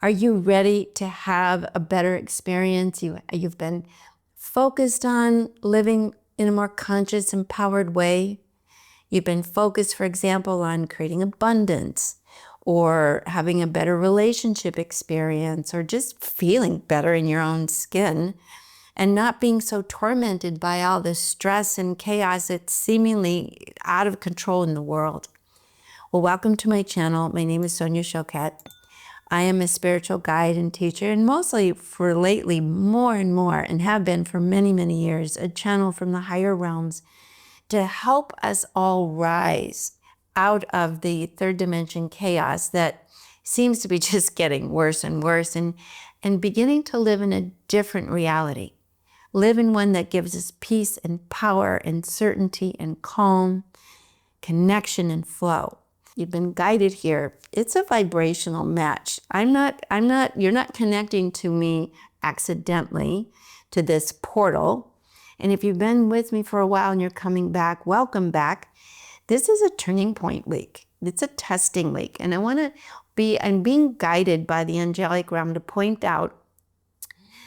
Are you ready to have a better experience? You've been focused on living in a more conscious, empowered way. You've been focused, for example, on creating abundance or having a better relationship experience or just feeling better in your own skin and not being so tormented by all the stress and chaos that's seemingly out of control in the world. Well, welcome to my channel. My name is Sonia Choquette. I am a spiritual guide and teacher, and mostly for lately, more and more, and have been for many, many years, a channel from the higher realms to help us all rise out of the third dimension chaos that seems to be just getting worse and worse, and beginning to live in a different reality. Live in one that gives us peace and power and certainty and calm, connection and flow. You've been guided here. It's a vibrational match. You're not connecting to me accidentally to this portal. And if you've been with me for a while and you're coming back, welcome back. This is a turning point week. It's a testing week. And I'm being guided by the angelic realm to point out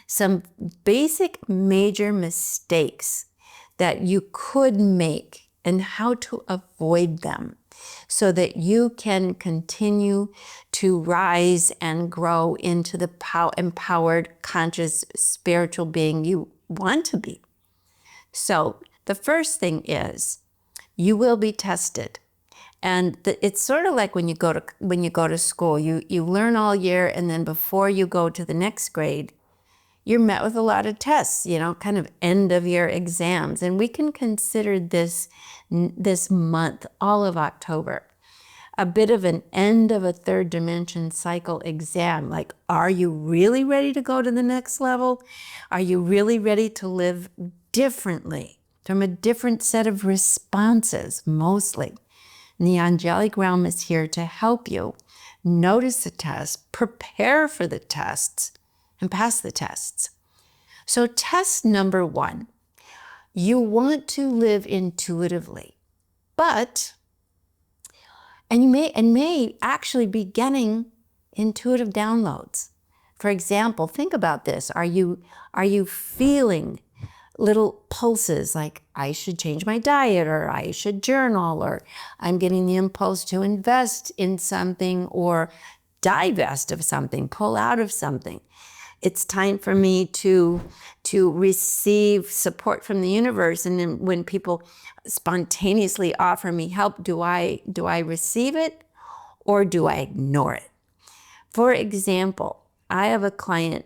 some basic major mistakes that you could make and how to avoid them, so that you can continue to rise and grow into the empowered, conscious, spiritual being you want to be. So the first thing is you will be tested. And it's sort of like when you go to school, you learn all year, and then before you go to the next grade, you're met with a lot of tests, kind of end of year exams. And we can consider this month, all of October, a bit of an end of a third dimension cycle exam. Like, are you really ready to go to the next level? Are you really ready to live differently from a different set of responses, mostly? And the angelic realm is here to help you notice the tests, prepare for the tests, and pass the tests. So test number 1, you want to live intuitively, and you may actually be getting intuitive downloads. For example, think about this. Are you feeling little pulses like I should change my diet, or I should journal, or I'm getting the impulse to invest in something or divest of something, pull out of something? It's time for me to receive support from the universe. And then when people spontaneously offer me help, do I receive it or do I ignore it? For example, I have a client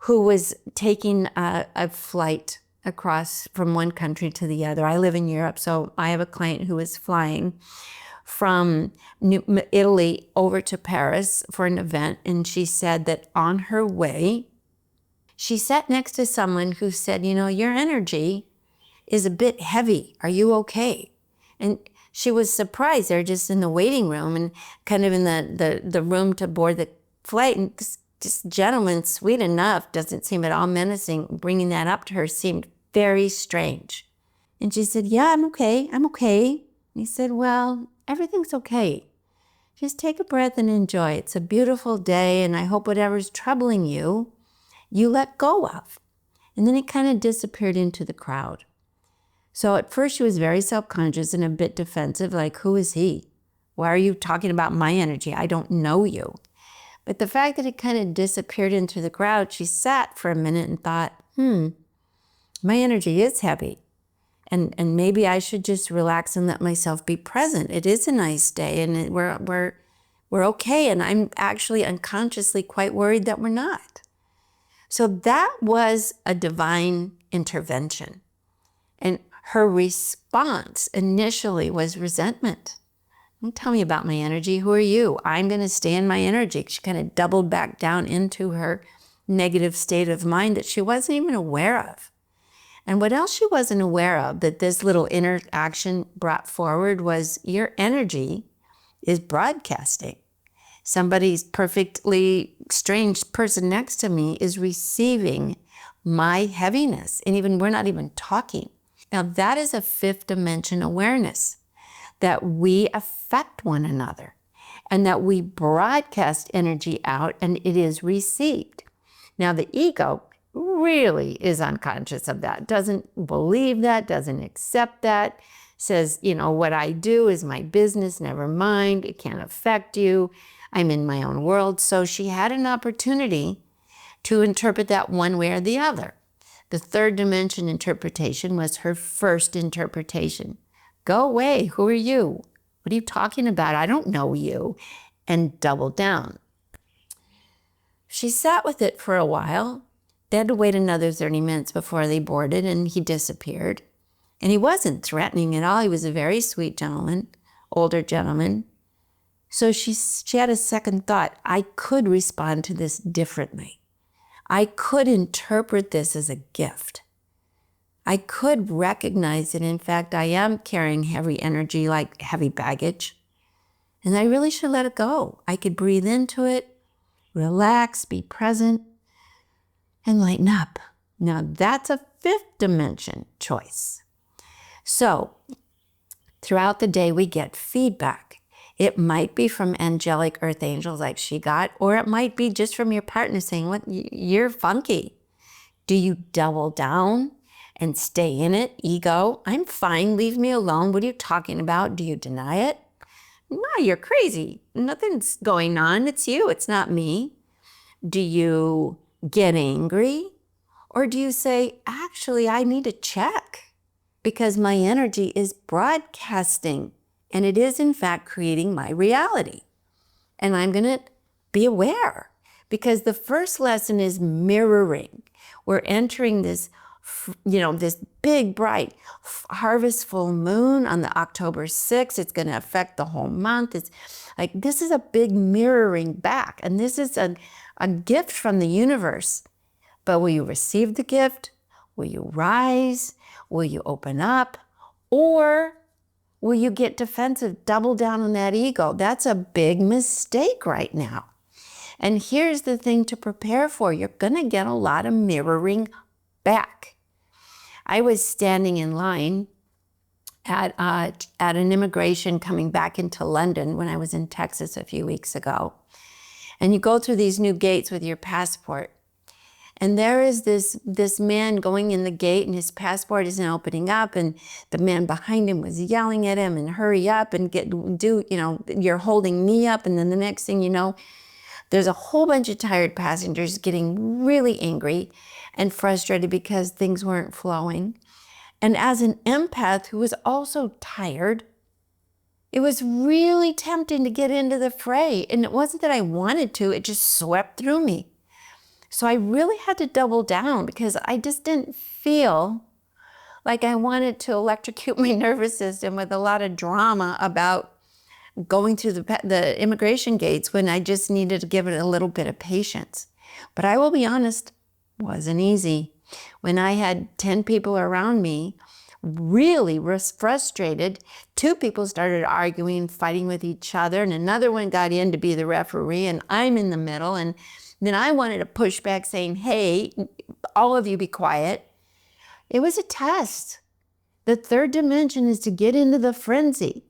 who was taking a flight across from one country to the other. I live in Europe, so I have a client who was flying from Italy over to Paris for an event, and she said that on her way, she sat next to someone who said, your energy is a bit heavy. Are you okay? And she was surprised. They're just in the waiting room and kind of in the room to board the flight. And this gentleman, sweet enough, doesn't seem at all menacing. Bringing that up to her seemed very strange. And she said, yeah, I'm okay. I'm okay. And he said, well, everything's okay. Just take a breath and enjoy. It's a beautiful day, and I hope whatever's troubling you, you let go of. And then it kind of disappeared into the crowd. So at first she was very self-conscious and a bit defensive, like, who is he? Why are you talking about my energy? I don't know you. But the fact that it kind of disappeared into the crowd, she sat for a minute and thought, my energy is heavy. And maybe I should just relax and let myself be present. It is a nice day, and we're okay. And I'm actually unconsciously quite worried that we're not. So that was a divine intervention. And her response initially was resentment. Don't tell me about my energy. Who are you? I'm going to stay in my energy. She kind of doubled back down into her negative state of mind that she wasn't even aware of. And what else she wasn't aware of that this little interaction brought forward was your energy is broadcasting. Somebody's perfectly strange person next to me is receiving my heaviness. And we're not even talking. Now that is a fifth dimension awareness that we affect one another. and that we broadcast energy out and it is received. Now, the ego really is unconscious of that, doesn't believe that, doesn't accept that, says, what I do is my business, never mind, it can't affect you, I'm in my own world. So she had an opportunity to interpret that one way or the other. The third dimension interpretation was her first interpretation. Go away, who are you? What are you talking about? I don't know you. And double down. She sat with it for a while. They had to wait another 30 minutes before they boarded, and he disappeared. And he wasn't threatening at all. He was a very sweet gentleman, older gentleman. So she had a second thought. I could respond to this differently. I could interpret this as a gift. I could recognize that, in fact, I am carrying heavy energy, like heavy baggage, and I really should let it go. I could breathe into it, relax, be present, and lighten up. Now, that's a fifth dimension choice. So, throughout the day, we get feedback. It might be from angelic earth angels like she got, or it might be just from your partner saying, "What, you're funky." Do you double down and stay in it? Ego, I'm fine, leave me alone. What are you talking about? Do you deny it? No, you're crazy. Nothing's going on. It's you, it's not me. Do you get angry? Or do you say, actually, I need to check because my energy is broadcasting and it is in fact creating my reality. And I'm going to be aware because the first lesson is mirroring. We're entering this, this big, bright harvest full moon on the October 6th. It's going to affect the whole month. It's like, this is a big mirroring back. And this is a gift from the universe. But will you receive the gift? Will you rise? Will you open up? Or will you get defensive, double down on that ego? That's a big mistake right now. And here's the thing to prepare for. You're going to get a lot of mirroring back. I was standing in line at an immigration coming back into London when I was in Texas a few weeks ago. And you go through these new gates with your passport. And there is this man going in the gate and his passport isn't opening up, and the man behind him was yelling at him and hurry up and you're holding me up. And then the next thing you know, there's a whole bunch of tired passengers getting really angry and frustrated because things weren't flowing. And as an empath who was also tired, it was really tempting to get into the fray. And it wasn't that I wanted to, it just swept through me. So I really had to double down because I just didn't feel like I wanted to electrocute my nervous system with a lot of drama about going through the immigration gates when I just needed to give it a little bit of patience. But I will be honest, it wasn't easy. When I had 10 people around me, really was frustrated, 2 people started arguing, fighting with each other, and another one got in to be the referee, and I'm in the middle, and then I wanted to push back saying, hey, all of you be quiet. It was a test. The third dimension is to get into the frenzy.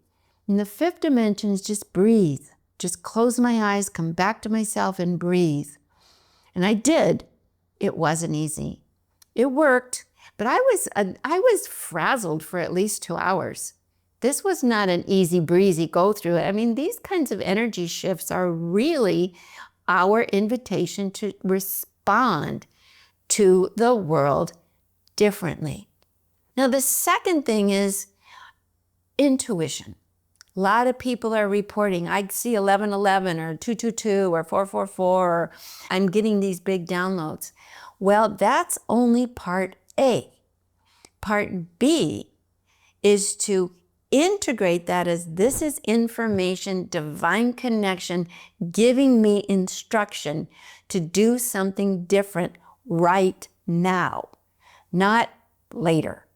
And the fifth dimension is just breathe. Just close my eyes, come back to myself and breathe. And I did. It wasn't easy. It worked, but I was frazzled for at least 2 hours. This was not an easy breezy go through it. I mean, these kinds of energy shifts are really our invitation to respond to the world differently. Now, the second thing is intuition. A lot of people are reporting, I see 1111 or 222 or 444, or I'm getting these big downloads. Well, that's only part A. Part B is to integrate that as this is information, divine connection, giving me instruction to do something different right now, not later.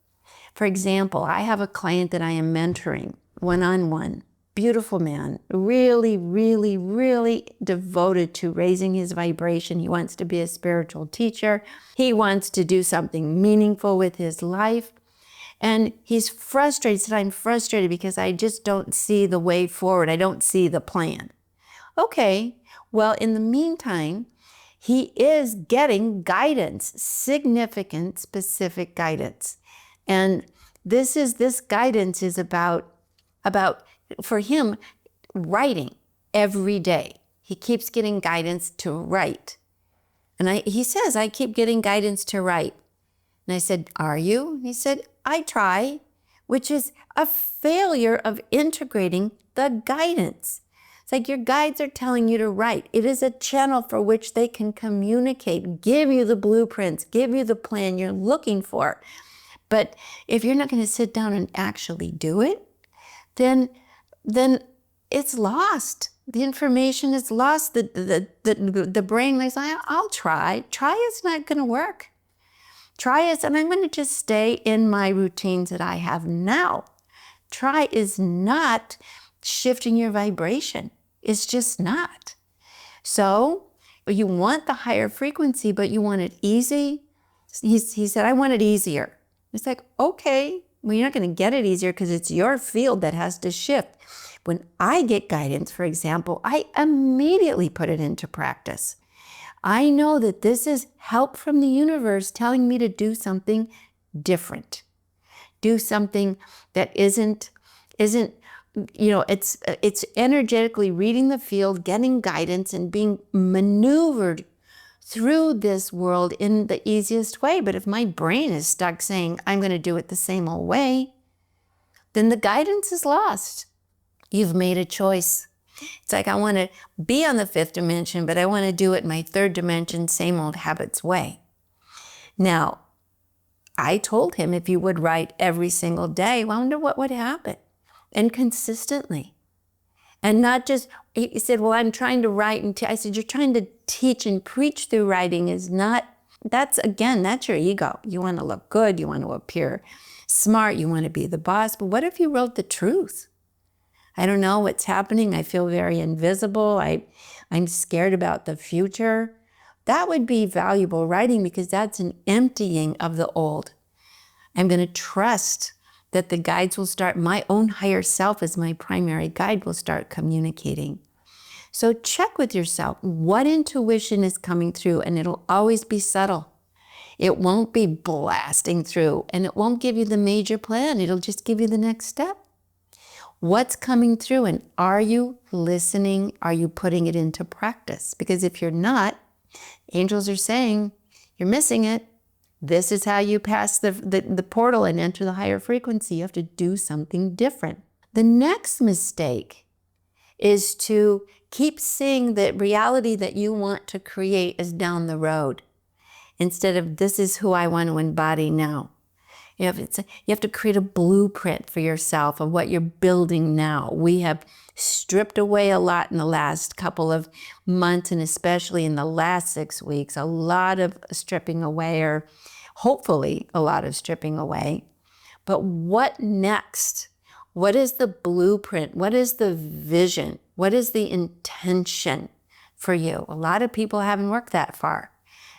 For example, I have a client that I am mentoring one-on-one, beautiful man, really, really, really devoted to raising his vibration. He wants to be a spiritual teacher. He wants to do something meaningful with his life. And he's frustrated. He said, I'm frustrated because I just don't see the way forward. I don't see the plan. Okay, well, in the meantime, he is getting guidance, significant, specific guidance. And this guidance is about for him, writing every day. He keeps getting guidance to write. And he says, I keep getting guidance to write. And I said, are you? He said, I try, which is a failure of integrating the guidance. It's like your guides are telling you to write. It is a channel for which they can communicate, give you the blueprints, give you the plan you're looking for. But if you're not going to sit down and actually do it, then it's lost. The information is lost. The brain is like, I'll try. Try is not going to work. Try is, and I'm going to just stay in my routines that I have now. Try is not shifting your vibration. It's just not. So you want the higher frequency, but you want it easy. He said, I want it easier. It's like, okay, well, you're not going to get it easier because it's your field that has to shift. When I get guidance, for example, I immediately put it into practice. I know that this is help from the universe telling me to do something different. Do something that isn't, it's energetically reading the field, getting guidance, and being maneuvered through this world in the easiest way. But if my brain is stuck saying, I'm going to do it the same old way, then the guidance is lost. You've made a choice. It's like, I want to be on the fifth dimension, but I want to do it my third dimension, same old habits way. Now, I told him if you would write every single day, well, I wonder what would happen. And consistently. And not just, he said, well, I'm trying to write. And I said, you're trying to teach and preach through writing is not, that's your ego. You want to look good. You want to appear smart. You want to be the boss. But what if you wrote the truth? I don't know what's happening. I feel very invisible. I'm scared about the future. That would be valuable writing because that's an emptying of the old. I'm going to trust that the guides will start, my own higher self as my primary guide will start communicating. So check with yourself what intuition is coming through, and it'll always be subtle. It won't be blasting through, and it won't give you the major plan. It'll just give you the next step. What's coming through, and are you listening? Are you putting it into practice? Because if you're not, angels are saying, you're missing it. This is how you pass the portal and enter the higher frequency. You have to do something different. The next mistake is to keep seeing the reality that you want to create as down the road, instead of this is who I want to embody now. You have to create a blueprint for yourself of what you're building now. We have stripped away a lot in the last couple of months, and especially in the last 6 weeks, a lot of stripping away, or hopefully a lot of stripping away. But what next? What is the blueprint? What is the vision? What is the intention for you? A lot of people haven't worked that far,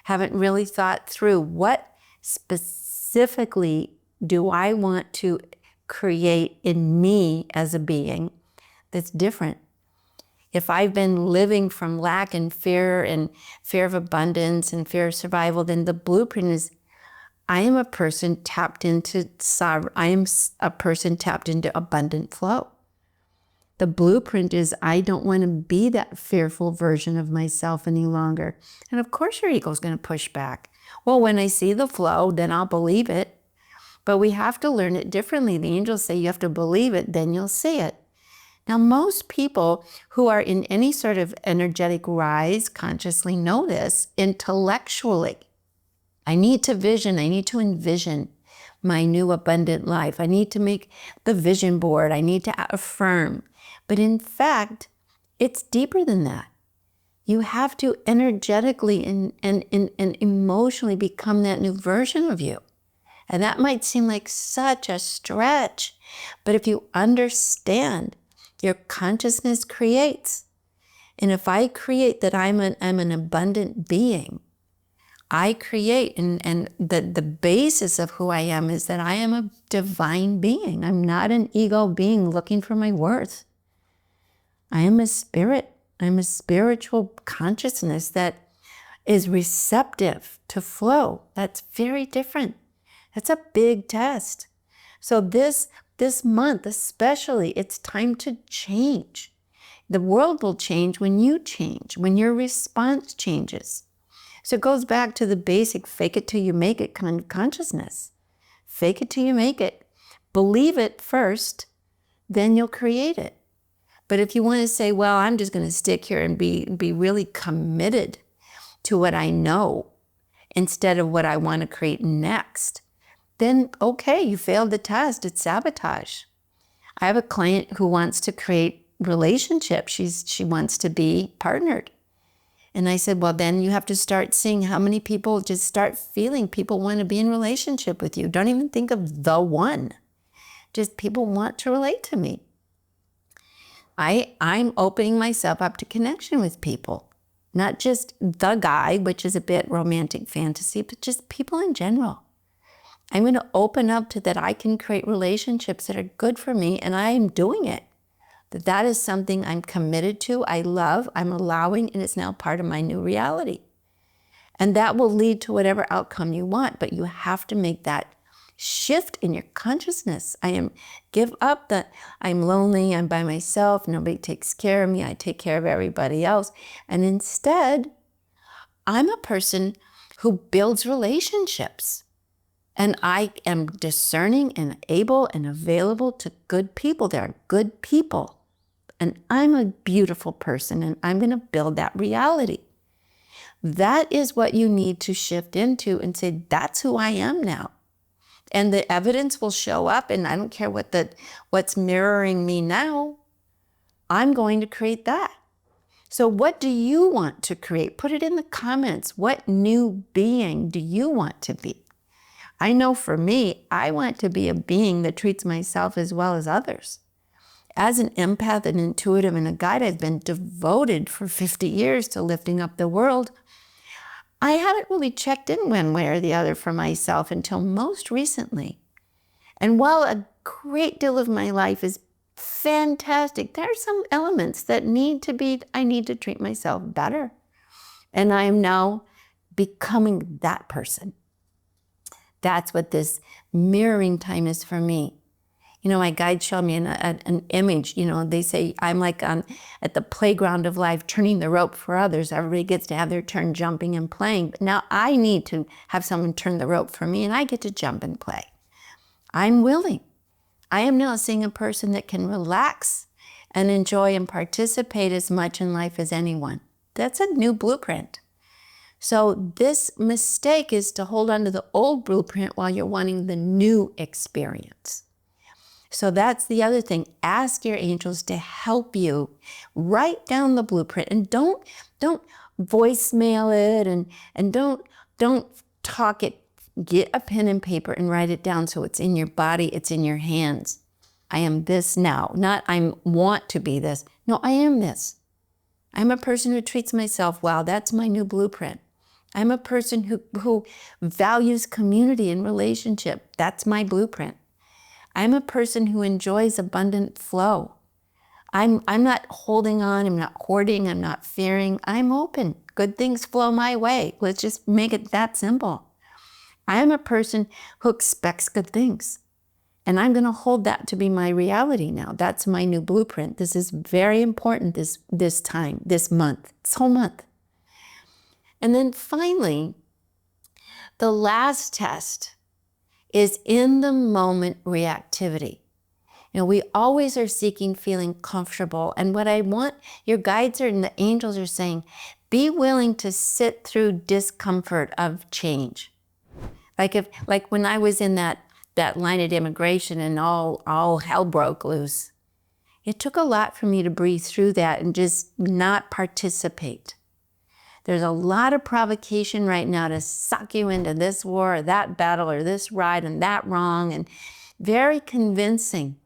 haven't really thought through what specifically do I want to create in me as a being that's different. If I've been living from lack and fear of abundance and fear of survival, then the blueprint is I am a person tapped into abundant flow. The blueprint is I don't want to be that fearful version of myself any longer. And of course your ego's going to push back. Well, when I see the flow, then I'll believe it. But we have to learn it differently. The angels say you have to believe it, then you'll see it. Now, most people who are in any sort of energetic rise consciously know this intellectually. I need to envision my new abundant life. I need to make the vision board. I need to affirm. But in fact, it's deeper than that. You have to energetically and emotionally become that new version of you. And that might seem like such a stretch, but if you understand, your consciousness creates. And if I create that I'm an abundant being, I create, and the basis of who I am is that I am a divine being. I'm not an ego being looking for my worth. I am a spirit. I'm a spiritual consciousness that is receptive to flow. That's very different. That's a big test. So this month especially, it's time to change. The world will change when you change, when your response changes. So it goes back to the basic fake it till you make it kind of consciousness. Fake it till you make it. Believe it first, then you'll create it. But if you want to say, well, I'm just going to stick here and be really committed to what I know instead of what I want to create next, then okay, you failed the test. It's sabotage. I have a client who wants to create relationships. She wants to be partnered. And I said, well, then you have to start seeing how many people, just start feeling people want to be in relationship with you. Don't even think of the one. Just people want to relate to me. I'm opening myself up to connection with people. Not just the guy, which is a bit romantic fantasy, but just people in general. I'm going to open up to that I can create relationships that are good for me, and I am doing it. That is something I'm committed to, I love, I'm allowing, and it's now part of my new reality. And that will lead to whatever outcome you want, but you have to make that shift in your consciousness. Give up that I'm lonely, I'm by myself, nobody takes care of me, I take care of everybody else. And instead, I'm a person who builds relationships. And I am discerning and able and available to good people. There are good people. And I'm a beautiful person, and I'm going to build that reality. That is what you need to shift into and say, that's who I am now. And the evidence will show up, and I don't care what's mirroring me now. I'm going to create that. So what do you want to create? Put it in the comments. What new being do you want to be? I know for me, I want to be a being that treats myself as well as others. As an empath, an intuitive, and a guide, I've been devoted for 50 years to lifting up the world. I haven't really checked in one way or the other for myself until most recently. And while a great deal of my life is fantastic, there are some elements that I need to treat myself better. And I am now becoming that person. That's what this mirroring time is for me. You know, my guide showed me an image. You know, they say I'm like at the playground of life, turning the rope for others. Everybody gets to have their turn jumping and playing. But now I need to have someone turn the rope for me, and I get to jump and play. I'm willing. I am now seeing a person that can relax and enjoy and participate as much in life as anyone. That's a new blueprint. So this mistake is to hold on to the old blueprint while you're wanting the new experience. So that's the other thing. Ask your angels to help you write down the blueprint, and don't voicemail it and don't talk it. Get a pen and paper and write it down so it's in your body, it's in your hands. I am this now, not I want to be this. No, I am this. I'm a person who treats myself well. That's my new blueprint. I'm a person who values community and relationship. That's my blueprint. I'm a person who enjoys abundant flow. I'm not holding on, I'm not hoarding, I'm not fearing. I'm open. Good things flow my way. Let's just make it that simple. I am a person who expects good things. And I'm going to hold that to be my reality now. That's my new blueprint. This is very important this time, this month, this whole month. And then finally, the last test is in the moment reactivity. You know, we always are seeking feeling comfortable. And what I want, your guides and the angels are saying, be willing to sit through discomfort of change. Like when I was in that line at immigration and all hell broke loose, it took a lot for me to breathe through that and just not participate. There's a lot of provocation right now to suck you into this war or that battle or this right and that wrong, and very convincing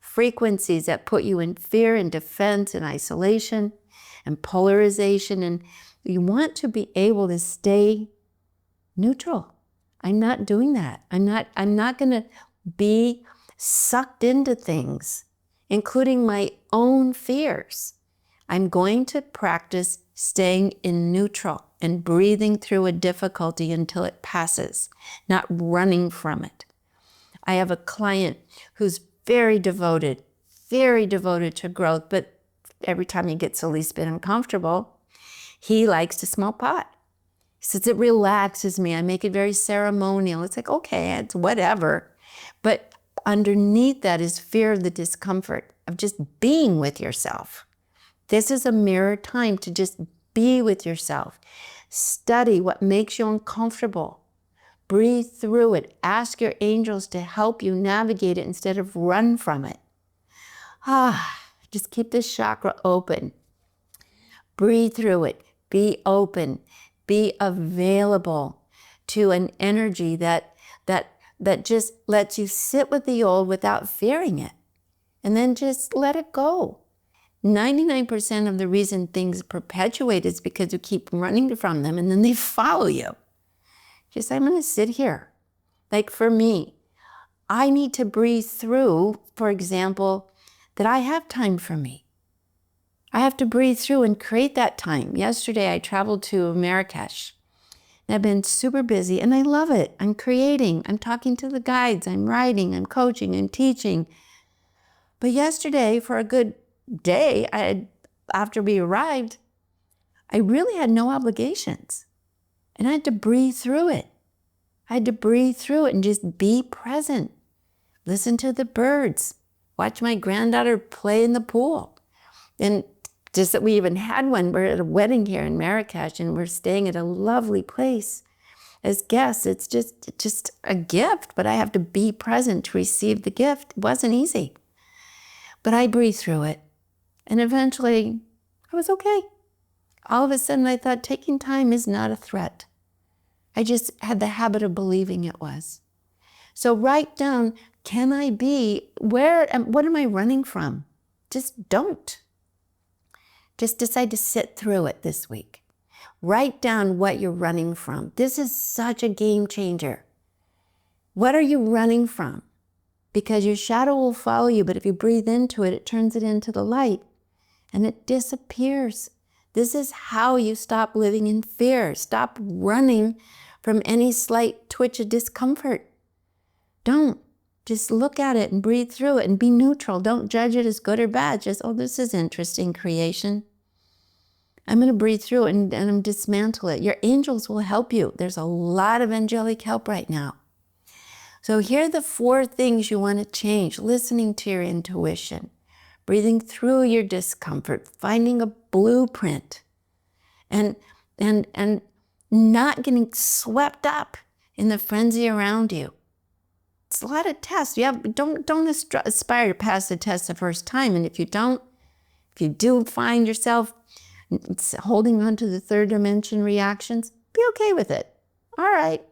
frequencies that put you in fear and defense and isolation and polarization. And you want to be able to stay neutral. I'm not doing that. I'm not going to be sucked into things, including my own fears. I'm going to practice staying in neutral and breathing through a difficulty until it passes, not running from it. I have a client who's very devoted to growth, but every time he gets the least bit uncomfortable, he likes to smell pot. He says, it relaxes me. I make it very ceremonial. It's like, okay, it's whatever. But underneath that is fear of the discomfort of just being with yourself. This is a mirror time to just be with yourself. Study what makes you uncomfortable. Breathe through it. Ask your angels to help you navigate it instead of run from it. Just keep this chakra open. Breathe through it. Be open. Be available to an energy that just lets you sit with the old without fearing it. And then just let it go. 99% of the reason things perpetuate is because you keep running from them and then they follow you. Just, I'm going to sit here. Like for me, I need to breathe through, for example, that I have time for me. I have to breathe through and create that time. Yesterday, I traveled to Marrakesh. And I've been super busy and I love it. I'm creating, I'm talking to the guides, I'm writing, I'm coaching, I'm teaching. But yesterday, for a good day, after we arrived, I really had no obligations. And I had to breathe through it. I had to breathe through it and just be present. Listen to the birds. Watch my granddaughter play in the pool. And just that we even had one. We're at a wedding here in Marrakesh and we're staying at a lovely place as guests. It's just a gift, but I have to be present to receive the gift. It wasn't easy. But I breathed through it. And eventually I was okay. All of a sudden I thought taking time is not a threat. I just had the habit of believing it was. So write down, can I be, what am I running from? Just don't. Just decide to sit through it this week. Write down what you're running from. This is such a game changer. What are you running from? Because your shadow will follow you, but if you breathe into it, it turns it into the light and it disappears. This is how you stop living in fear. Stop running from any slight twitch of discomfort. Don't. Just look at it and breathe through it and be neutral. Don't judge it as good or bad. Just, oh, this is interesting creation. I'm going to breathe through it and dismantle it. Your angels will help you. There's a lot of angelic help right now. So here are the 4 things you want to change. Listening to your intuition, breathing through your discomfort, finding a blueprint, and not getting swept up in the frenzy around you. It's a lot of tests. Don't aspire to pass the test the first time. And if you do find yourself holding on to the 3rd dimension reactions, be okay with it. All right,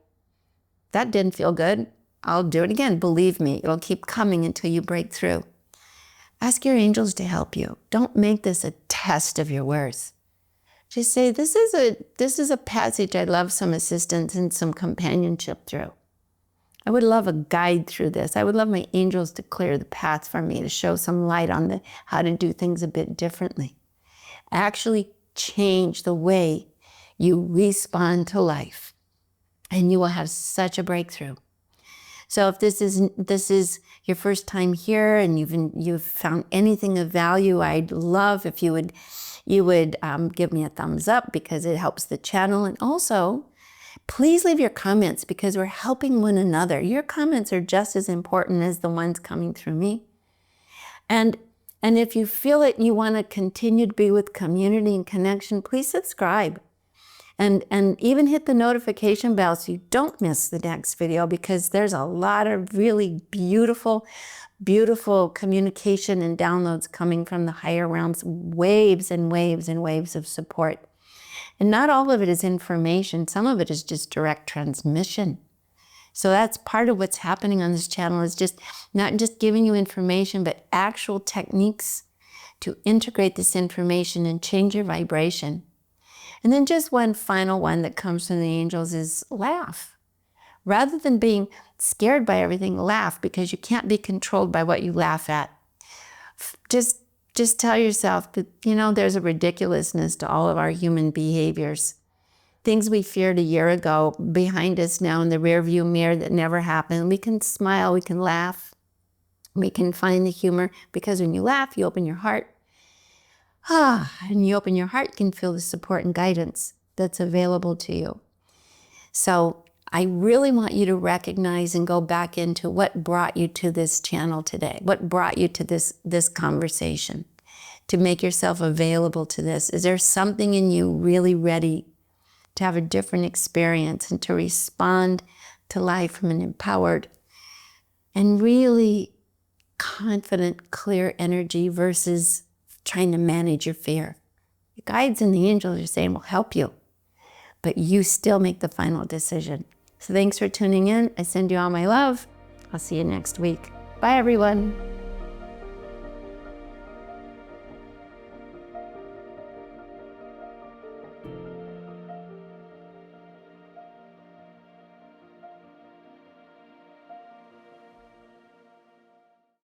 that didn't feel good. I'll do it again. Believe me, it'll keep coming until you break through. Ask your angels to help you. Don't make this a test of your worth. Just say, this is a passage I'd love some assistance and some companionship through. I would love a guide through this. I would love my angels to clear the path for me, to show some light on how to do things a bit differently. Actually change the way you respond to life, and you will have such a breakthrough. So if this is your first time here and you've found anything of value, I'd love if you would give me a thumbs up, because it helps the channel. And also, please leave your comments, because we're helping one another. Your comments are just as important as the ones coming through me. And if you feel it and you want to continue to be with community and connection, please subscribe. And even hit the notification bell so you don't miss the next video, because there's a lot of really beautiful, beautiful communication and downloads coming from the higher realms, waves and waves and waves of support. And not all of it is information. Some of it is just direct transmission. So that's part of what's happening on this channel, is just not just giving you information, but actual techniques to integrate this information and change your vibration. And then just one final one that comes from the angels is laugh. Rather than being scared by everything, laugh, because you can't be controlled by what you laugh at. Just just tell yourself that, there's a ridiculousness to all of our human behaviors. Things we feared a year ago behind us now in the rearview mirror that never happened. We can smile, we can laugh, we can find the humor, because when you laugh, you open your heart. And you open your heart, you can feel the support and guidance that's available to you. So I really want you to recognize and go back into what brought you to this channel today, what brought you to this conversation, to make yourself available to this. Is there something in you really ready to have a different experience and to respond to life from an empowered and really confident, clear energy versus trying to manage your fear? The guides and the angels are saying, we'll help you, but you still make the final decision. So thanks for tuning in. I send you all my love. I'll see you next week. Bye, everyone.